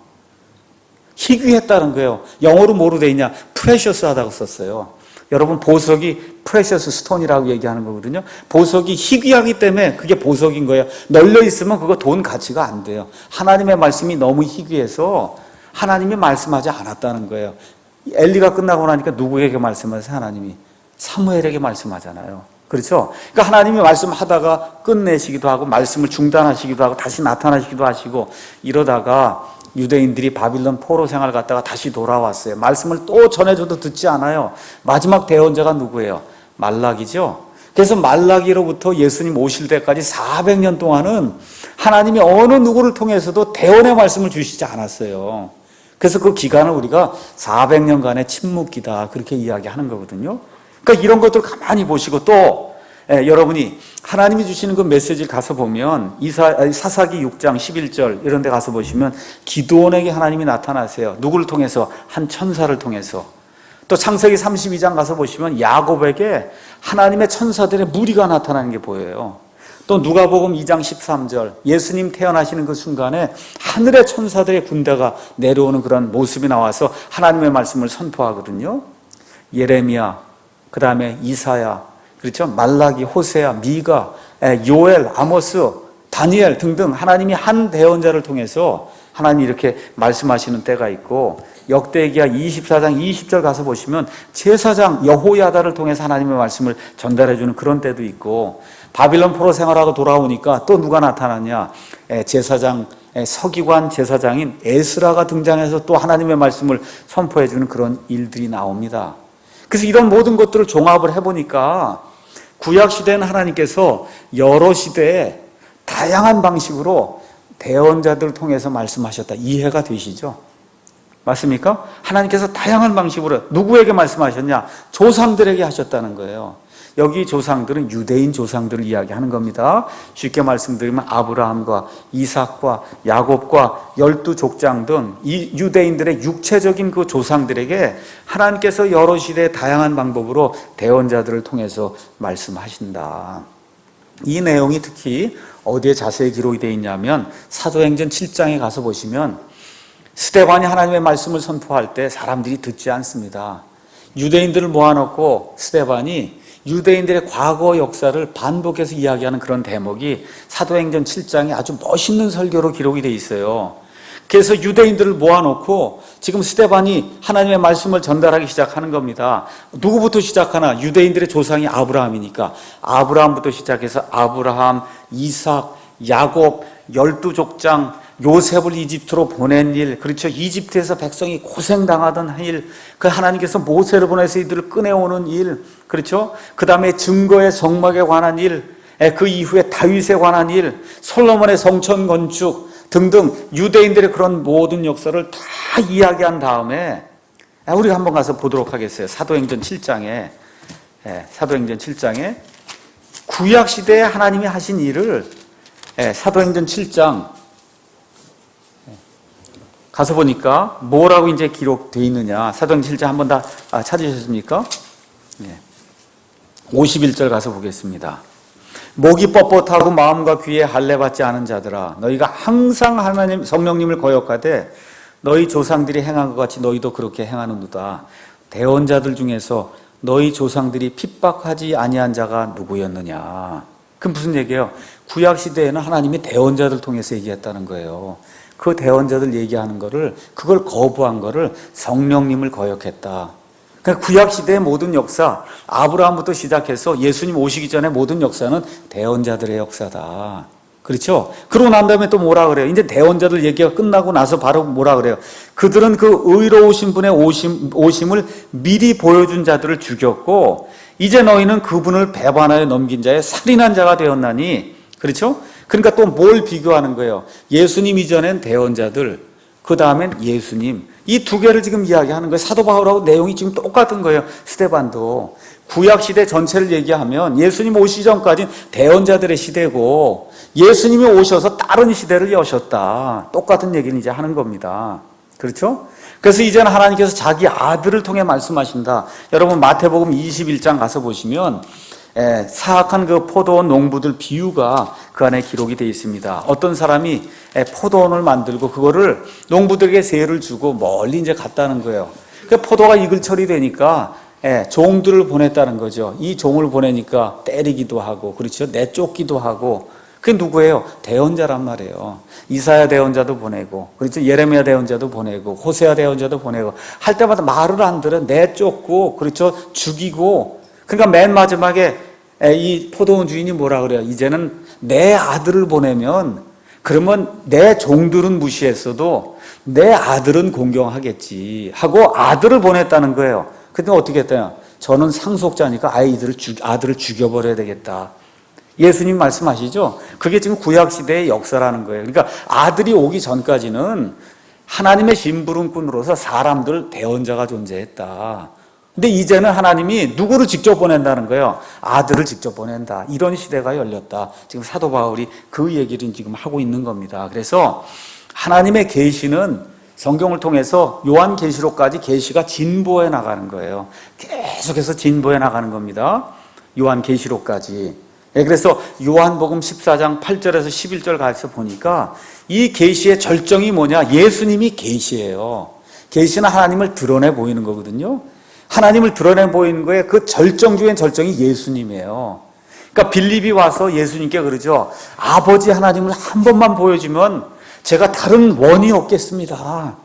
희귀했다는 거예요. 영어로 뭐로 되어 있냐? 프레셔스하다고 썼어요. 여러분, 보석이 프레셔스 스톤이라고 얘기하는 거거든요. 보석이 희귀하기 때문에 그게 보석인 거예요. 널려 있으면 그거 돈 가치가 안 돼요. 하나님의 말씀이 너무 희귀해서 하나님이 말씀하지 않았다는 거예요. 엘리가 끝나고 나니까 누구에게 말씀하세요? 하나님이 사무엘에게 말씀하잖아요. 그렇죠? 그러니까 하나님이 말씀하다가 끝내시기도 하고 말씀을 중단하시기도 하고 다시 나타나시기도 하시고 이러다가 유대인들이 바빌론 포로 생활 갔다가 다시 돌아왔어요. 말씀을 또 전해줘도 듣지 않아요. 마지막 대언자가 누구예요? 말라기죠. 그래서 말라기로부터 예수님 오실 때까지 400년 동안은 하나님이 어느 누구를 통해서도 대언의 말씀을 주시지 않았어요. 그래서 그 기간을 우리가 400년간의 침묵기다 그렇게 이야기하는 거거든요. 그러니까 이런 것들 가만히 보시고 또 여러분이 하나님이 주시는 그 메시지를 가서 보면 사사기 6장 11절 이런 데 가서 보시면 기드온에게 하나님이 나타나세요. 누구를 통해서? 한 천사를 통해서. 또 창세기 32장 가서 보시면 야곱에게 하나님의 천사들의 무리가 나타나는 게 보여요. 또 누가복음 2장 13절 예수님 태어나시는 그 순간에 하늘의 천사들의 군대가 내려오는 그런 모습이 나와서 하나님의 말씀을 선포하거든요. 예레미야, 그 다음에 이사야, 그렇죠? 말라기, 호세아, 미가, 요엘, 아모스, 다니엘 등등 하나님이 한 대언자를 통해서 하나님이 이렇게 말씀하시는 때가 있고 역대기야 24장 20절 가서 보시면 제사장 여호야다를 통해서 하나님의 말씀을 전달해주는 그런 때도 있고 바빌론 포로 생활하고 돌아오니까 또 누가 나타나냐? 제사장, 서기관 제사장인 에스라가 등장해서 또 하나님의 말씀을 선포해주는 그런 일들이 나옵니다. 그래서 이런 모든 것들을 종합을 해보니까 구약시대는 하나님께서 여러 시대에 다양한 방식으로 대언자들을 통해서 말씀하셨다. 이해가 되시죠? 맞습니까? 하나님께서 다양한 방식으로 누구에게 말씀하셨냐? 조상들에게 하셨다는 거예요. 여기 조상들은 유대인 조상들을 이야기하는 겁니다. 쉽게 말씀드리면 아브라함과 이삭과 야곱과 12족장 등 이 유대인들의 육체적인 그 조상들에게 하나님께서 여러 시대의 다양한 방법으로 대언자들을 통해서 말씀하신다. 이 내용이 특히 어디에 자세히 기록이 되어 있냐면 사도행전 7장에 가서 보시면 스데반이 하나님의 말씀을 선포할 때 사람들이 듣지 않습니다. 유대인들을 모아놓고 스데반이 유대인들의 과거 역사를 반복해서 이야기하는 그런 대목이 사도행전 7장에 아주 멋있는 설교로 기록이 되어 있어요. 그래서 유대인들을 모아놓고 지금 스데반이 하나님의 말씀을 전달하기 시작하는 겁니다. 누구부터 시작하나? 유대인들의 조상이 아브라함이니까 아브라함부터 시작해서 아브라함, 이삭, 야곱, 12족장, 요셉을 이집트로 보낸 일, 그렇죠. 이집트에서 백성이 고생당하던 일, 그 하나님께서 모세를 보내서 이들을 꺼내오는 일, 그렇죠. 그 다음에 증거의 성막에 관한 일, 그 이후에 다윗에 관한 일, 솔로몬의 성전 건축 등등 유대인들의 그런 모든 역사를 다 이야기한 다음에 우리가 한번 가서 보도록 하겠어요. 사도행전 7장에 사도행전 7장에 구약시대에 하나님이 하신 일을 사도행전 7장 가서 보니까 뭐라고 이제 기록되어 있느냐. 사도행전 7장 한번 다 찾으셨습니까? 51절 가서 보겠습니다. 목이 뻣뻣하고 마음과 귀에 할례받지 않은 자들아 너희가 항상 하나님 성령님을 거역하되 너희 조상들이 행한 것 같이 너희도 그렇게 행하는도다. 대언자들 중에서 너희 조상들이 핍박하지 아니한 자가 누구였느냐. 그럼 무슨 얘기예요? 구약시대에는 하나님이 대언자들 통해서 얘기했다는 거예요. 그 대언자들 얘기하는 거를 그걸 거부한 거를 성령님을 거역했다. 그러니까 구약시대의 모든 역사, 아브라함부터 시작해서 예수님 오시기 전에 모든 역사는 대언자들의 역사다. 그렇죠? 그러고 난 다음에 또 뭐라 그래요? 이제 대언자들 얘기가 끝나고 나서 바로 뭐라 그래요? 그들은 그 의로우신 분의 오심을 미리 보여준 자들을 죽였고 이제 너희는 그분을 배반하여 넘긴 자의 살인한 자가 되었나니. 그렇죠? 그러니까 또 뭘 비교하는 거예요? 예수님 이전엔 대언자들, 그 다음엔 예수님. 이 두 개를 지금 이야기하는 거예요. 사도 바울하고 내용이 지금 똑같은 거예요. 스데반도. 구약시대 전체를 얘기하면 예수님 오시기 전까지는 대언자들의 시대고 예수님이 오셔서 다른 시대를 여셨다. 똑같은 얘기는 이제 하는 겁니다. 그렇죠? 그래서 이제는 하나님께서 자기 아들을 통해 말씀하신다. 여러분 마태복음 21장 가서 보시면 사악한 그 포도원 농부들 비유가 그 안에 기록이 되어 있습니다. 어떤 사람이 포도원을 만들고 그거를 농부들에게 세를 주고 멀리 이제 갔다는 거예요. 그 포도가 익을철이 되니까 종들을 보냈다는 거죠. 이 종을 보내니까 때리기도 하고, 그렇죠? 내쫓기도 하고. 그게 누구예요? 대언자란 말이에요. 이사야 대언자도 보내고, 그렇죠? 예레미야 대언자도 보내고, 호세아 대언자도 보내고, 할 때마다 말을 안 들어 내쫓고, 그렇죠? 죽이고. 그러니까 맨 마지막에 이 포도원 주인이 뭐라 그래요? 이제는 내 아들을 보내면 그러면 내 종들은 무시했어도 내 아들은 공경하겠지 하고 아들을 보냈다는 거예요. 근데 어떻게 했대요? 저는 상속자니까 아들을 죽여버려야 되겠다. 예수님 말씀하시죠? 그게 지금 구약시대의 역사라는 거예요. 그러니까 아들이 오기 전까지는 하나님의 심부름꾼으로서 사람들 대언자가 존재했다. 근데 이제는 하나님이 누구를 직접 보낸다는 거예요? 아들을 직접 보낸다. 이런 시대가 열렸다. 지금 사도 바울이 그 얘기를 지금 하고 있는 겁니다. 그래서 하나님의 계시는 성경을 통해서 요한계시록까지 계시가 진보해 나가는 거예요. 계속해서 진보해 나가는 겁니다. 요한계시록까지. 그래서 요한복음 14장 8절에서 11절 가서 보니까 이 계시의 절정이 뭐냐? 예수님이 계시예요. 계시는 하나님을 드러내 보이는 거거든요. 하나님을 드러내 보이는 거에 그 절정 중엔 절정이 예수님이에요. 그러니까 빌립이 와서 예수님께 그러죠. 아버지 하나님을 한 번만 보여주면 제가 다른 원이 없겠습니다.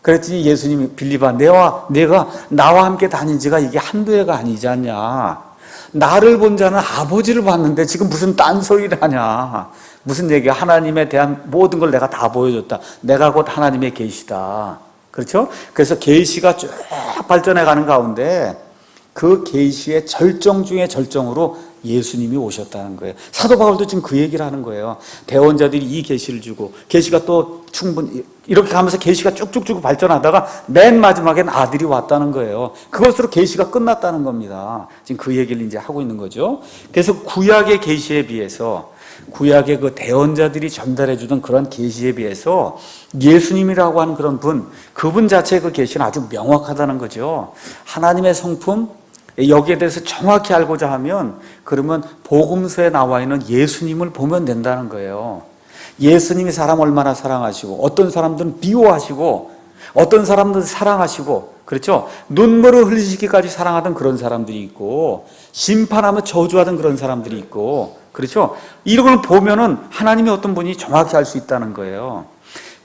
그랬더니 예수님이 빌립아, 내가 나와 함께 다닌 지가 이게 한두 해가 아니지 않냐. 나를 본 자는 아버지를 봤는데 지금 무슨 딴소리를 하냐. 무슨 얘기야. 하나님에 대한 모든 걸 내가 다 보여줬다. 내가 곧 하나님의 계시다. 그렇죠? 그래서 계시가 쭉 발전해 가는 가운데 그 계시의 절정 중의 절정으로 예수님이 오셨다는 거예요. 사도 바울도 지금 그 얘기를 하는 거예요. 대원자들이 이 계시를 주고 계시가 또 충분히 이렇게 가면서 계시가 쭉쭉쭉 발전하다가 맨 마지막엔 아들이 왔다는 거예요. 그것으로 계시가 끝났다는 겁니다. 지금 그 얘기를 이제 하고 있는 거죠. 그래서 구약의 계시에 비해서 구약의 그 대언자들이 전달해 주던 그런 계시에 비해서 예수님이라고 하는 그런 그분 자체의 그 계시는 아주 명확하다는 거죠. 하나님의 성품, 여기에 대해서 정확히 알고자 하면 그러면 복음서에 나와 있는 예수님을 보면 된다는 거예요. 예수님이 사람 얼마나 사랑하시고 어떤 사람들은 미워하시고 어떤 사람들은 사랑하시고 그렇죠? 눈물을 흘리시기까지 사랑하던 그런 사람들이 있고 심판하며 저주하던 그런 사람들이 있고 그렇죠? 이런 걸 보면은 하나님이 어떤 분이 정확히 알 수 있다는 거예요.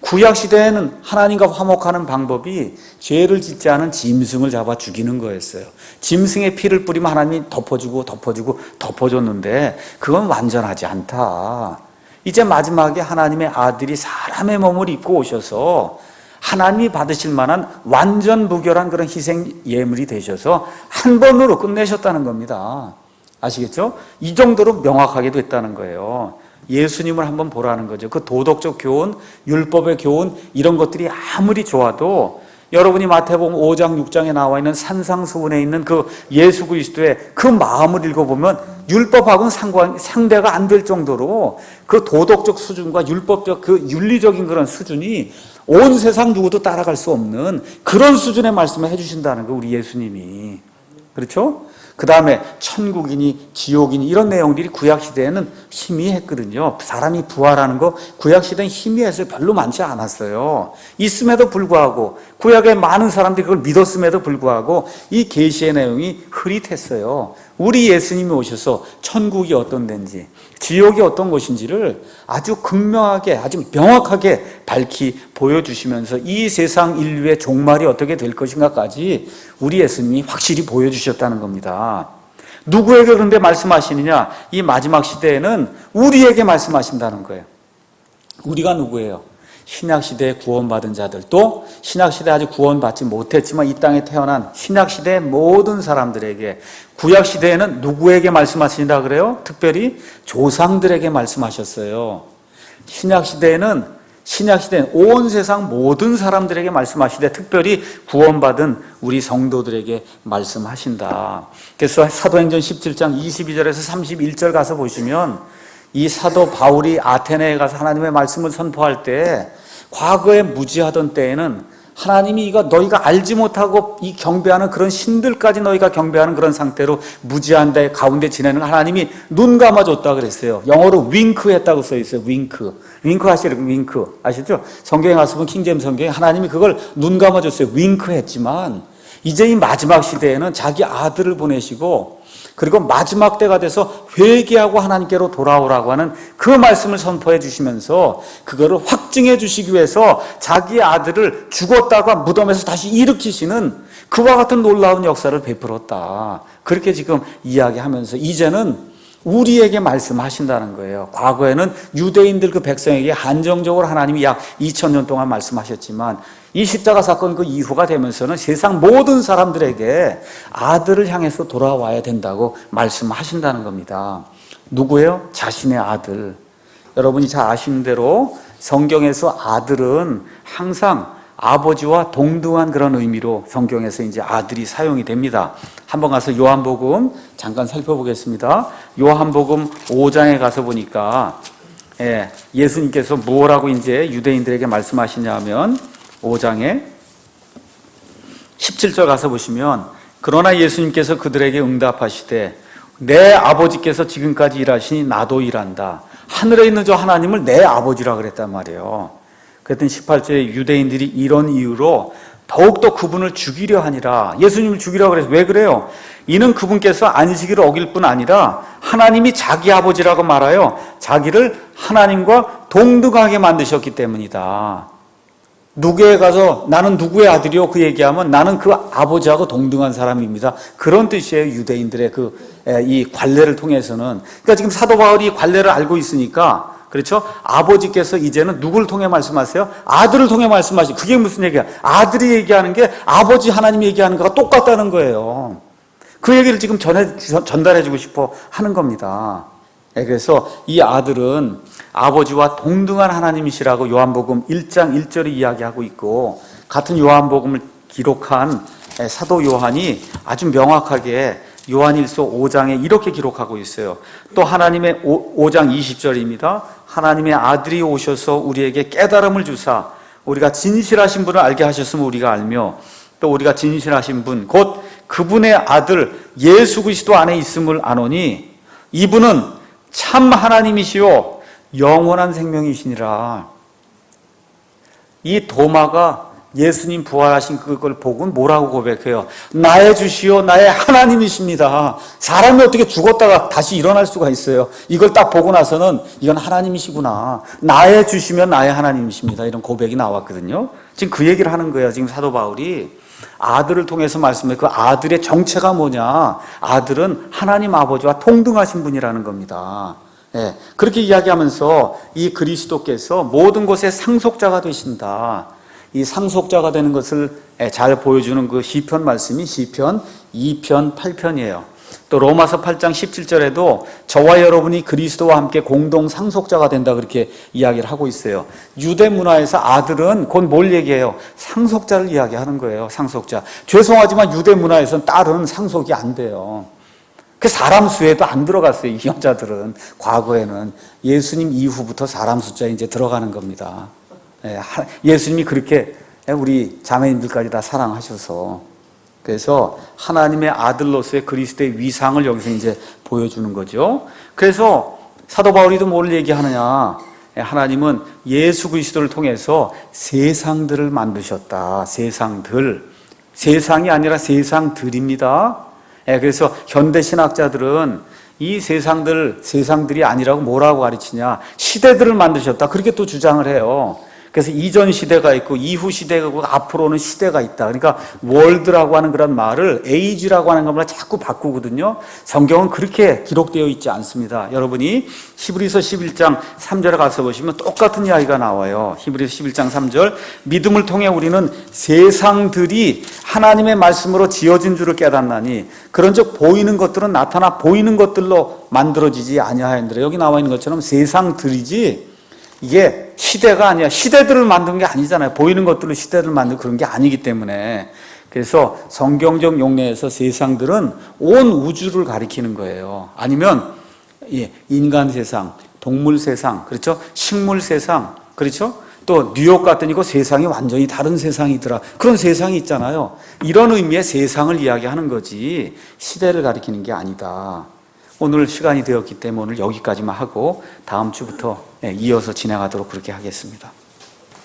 구약 시대에는 하나님과 화목하는 방법이 죄를 짓지 않은 짐승을 잡아 죽이는 거였어요. 짐승의 피를 뿌리면 하나님이 덮어줬는데 그건 완전하지 않다. 이제 마지막에 하나님의 아들이 사람의 몸을 입고 오셔서 하나님이 받으실 만한 완전 무결한 그런 희생 예물이 되셔서 한 번으로 끝내셨다는 겁니다. 아시겠죠? 이 정도로 명확하게 됐다는 거예요. 예수님을 한번 보라는 거죠. 그 도덕적 교훈, 율법의 교훈 이런 것들이 아무리 좋아도 여러분이 마태복음 5장 6장에 나와 있는 산상수훈에 있는 그 예수 그리스도의 그 마음을 읽어보면 율법하고는 상대가 안 될 정도로 그 도덕적 수준과 율법적 그 윤리적인 그런 수준이 온 세상 누구도 따라갈 수 없는 그런 수준의 말씀을 해주신다는 거 우리 예수님이. 그렇죠? 그 다음에 천국이니 지옥이니 이런 내용들이 구약시대에는 희미했거든요. 사람이 부활하는 거 구약시대는 희미해서 별로 많지 않았어요. 있음에도 불구하고 구약의 많은 사람들이 그걸 믿었음에도 불구하고 이 계시의 내용이 흐릿했어요. 우리 예수님이 오셔서 천국이 어떤 데인지 지옥이 어떤 곳인지를 아주 극명하게 아주 명확하게 밝히 보여주시면서 이 세상 인류의 종말이 어떻게 될 것인가까지 우리 예수님이 확실히 보여주셨다는 겁니다. 누구에게 그런데 말씀하시느냐? 이 마지막 시대에는 우리에게 말씀하신다는 거예요. 우리가 누구예요? 신약시대에 구원받은 자들, 또 신약시대에 아직 구원받지 못했지만 이 땅에 태어난 신약시대의 모든 사람들에게, 구약시대에는 누구에게 말씀하신다 그래요? 특별히 조상들에게 말씀하셨어요. 신약시대에는 온 세상 모든 사람들에게 말씀하시되 특별히 구원받은 우리 성도들에게 말씀하신다. 그래서 사도행전 17장 22절에서 31절 가서 보시면 이 사도 바울이 아테네에 가서 하나님의 말씀을 선포할 때 과거에 무지하던 때에는 하나님이 이거 너희가 알지 못하고 이 경배하는 그런 신들까지 너희가 경배하는 그런 상태로 무지한 데 가운데 지내는 하나님이 눈 감아줬다 그랬어요. 영어로 윙크했다고 써 있어요. 윙크 하시죠? 윙크 아시죠? 성경에 가서 보면 킹제임스 성경에 하나님이 그걸 눈 감아줬어요. 윙크했지만 이제 이 마지막 시대에는 자기 아들을 보내시고 그리고 마지막 때가 돼서 회개하고 하나님께로 돌아오라고 하는 그 말씀을 선포해 주시면서 그거를 확증해 주시기 위해서 자기 아들을 죽었다가 무덤에서 다시 일으키시는 그와 같은 놀라운 역사를 베풀었다. 그렇게 지금 이야기하면서 이제는 우리에게 말씀하신다는 거예요. 과거에는 유대인들 그 백성에게 한정적으로 하나님이 약 2000년 동안 말씀하셨지만 이 십자가 사건 그 이후가 되면서는 세상 모든 사람들에게 아들을 향해서 돌아와야 된다고 말씀하신다는 겁니다. 누구예요? 자신의 아들. 여러분이 잘 아시는 대로 성경에서 아들은 항상 아버지와 동등한 그런 의미로 성경에서 이제 아들이 사용이 됩니다. 한번 가서 요한복음 잠깐 살펴보겠습니다. 요한복음 5장에 가서 보니까 예수님께서 뭐라고 이제 유대인들에게 말씀하시냐면 5장에 17절 가서 보시면 그러나 예수님께서 그들에게 응답하시되 내 아버지께서 지금까지 일하시니 나도 일한다. 하늘에 있는 저 하나님을 내 아버지라 그랬단 말이에요. 그랬더니 18절에 유대인들이 이런 이유로 더욱더 그분을 죽이려 하니라. 예수님을 죽이려고 그래서 왜 그래요? 이는 그분께서 안식일을 어길 뿐 아니라 하나님이 자기 아버지라고 말하여 자기를 하나님과 동등하게 만드셨기 때문이다. 누구에 가서 나는 누구의 아들이요? 그 얘기하면 나는 그 아버지하고 동등한 사람입니다. 그런 뜻이에요. 유대인들의 이 관례를 통해서는. 그러니까 지금 사도 바울이 관례를 알고 있으니까 그렇죠? 아버지께서 이제는 누구를 통해 말씀하세요? 아들을 통해 말씀하시죠. 그게 무슨 얘기야? 아들이 얘기하는 게 아버지 하나님이 얘기하는 거가 똑같다는 거예요. 그 얘기를 지금 전달해주고 싶어 하는 겁니다. 그래서 이 아들은 아버지와 동등한 하나님이시라고 요한복음 1장 1절에 이야기하고 있고 같은 요한복음을 기록한 사도 요한이 아주 명확하게 요한일서 5장에 이렇게 기록하고 있어요. 또 하나님의 5장 20절입니다. 하나님의 아들이 오셔서 우리에게 깨달음을 주사 우리가 진실하신 분을 알게 하셨음을 우리가 알며 또 우리가 진실하신 분 곧 그분의 아들 예수 그리스도 안에 있음을 아노니 이분은 참 하나님이시요 영원한 생명이시니라. 이 도마가 예수님 부활하신 그걸 보고 뭐라고 고백해요? 나의 주시요 나의 하나님이십니다. 사람이 어떻게 죽었다가 다시 일어날 수가 있어요? 이걸 딱 보고 나서는 이건 하나님이시구나. 나의 주시면 나의 하나님이십니다. 이런 고백이 나왔거든요. 지금 그 얘기를 하는 거예요. 지금 사도 바울이 아들을 통해서 말씀해. 그 아들의 정체가 뭐냐? 아들은 하나님 아버지와 동등하신 분이라는 겁니다. 그렇게 이야기하면서 이 그리스도께서 모든 것의 상속자가 되신다. 이 상속자가 되는 것을 잘 보여주는 그 시편 말씀이 시편 2편 8편이에요. 또 로마서 8장 17절에도 저와 여러분이 그리스도와 함께 공동 상속자가 된다 그렇게 이야기를 하고 있어요. 유대 문화에서 아들은 곧 뭘 얘기해요? 상속자를 이야기하는 거예요. 상속자. 죄송하지만 유대 문화에서는 딸은 상속이 안 돼요. 그 사람 수에도 안 들어갔어요. 이 여자들은 과거에는 예수님 이후부터 사람 숫자에 이제 들어가는 겁니다. 예수님이 그렇게 우리 자매님들까지 다 사랑하셔서 그래서 하나님의 아들로서의 그리스도의 위상을 여기서 이제 보여주는 거죠. 그래서 사도 바울이도 뭘 얘기하느냐? 하나님은 예수 그리스도를 통해서 세상들을 만드셨다. 세상들. 세상이 아니라 세상들입니다. 그래서 현대 신학자들은 이 세상들이 아니라고 뭐라고 가르치냐? 시대들을 만드셨다. 그렇게 또 주장을 해요. 그래서 이전 시대가 있고 이후 시대가 있고 앞으로는 시대가 있다. 그러니까 월드라고 하는 그런 말을 에이지라고 하는 것만 자꾸 바꾸거든요. 성경은 그렇게 기록되어 있지 않습니다. 여러분이 히브리서 11장 3절에 가서 보시면 똑같은 이야기가 나와요. 히브리서 11장 3절 믿음을 통해 우리는 세상들이 하나님의 말씀으로 지어진 줄을 깨닫나니 그런즉 보이는 것들은 나타나 보이는 것들로 만들어지지 아니하였느라. 여기 나와 있는 것처럼 세상들이지 이게 시대가 아니야. 시대들을 만든 게 아니잖아요. 보이는 것들로 시대를 만든 그런 게 아니기 때문에. 그래서 성경적 용례에서 세상들은 온 우주를 가리키는 거예요. 아니면 인간 세상, 동물 세상, 그렇죠? 식물 세상, 그렇죠? 또 뉴욕 갔더니 그 세상이 완전히 다른 세상이더라. 그런 세상이 있잖아요. 이런 의미의 세상을 이야기하는 거지 시대를 가리키는 게 아니다. 오늘 시간이 되었기 때문에 오늘 여기까지만 하고 다음 주부터 이어서 진행하도록 그렇게 하겠습니다.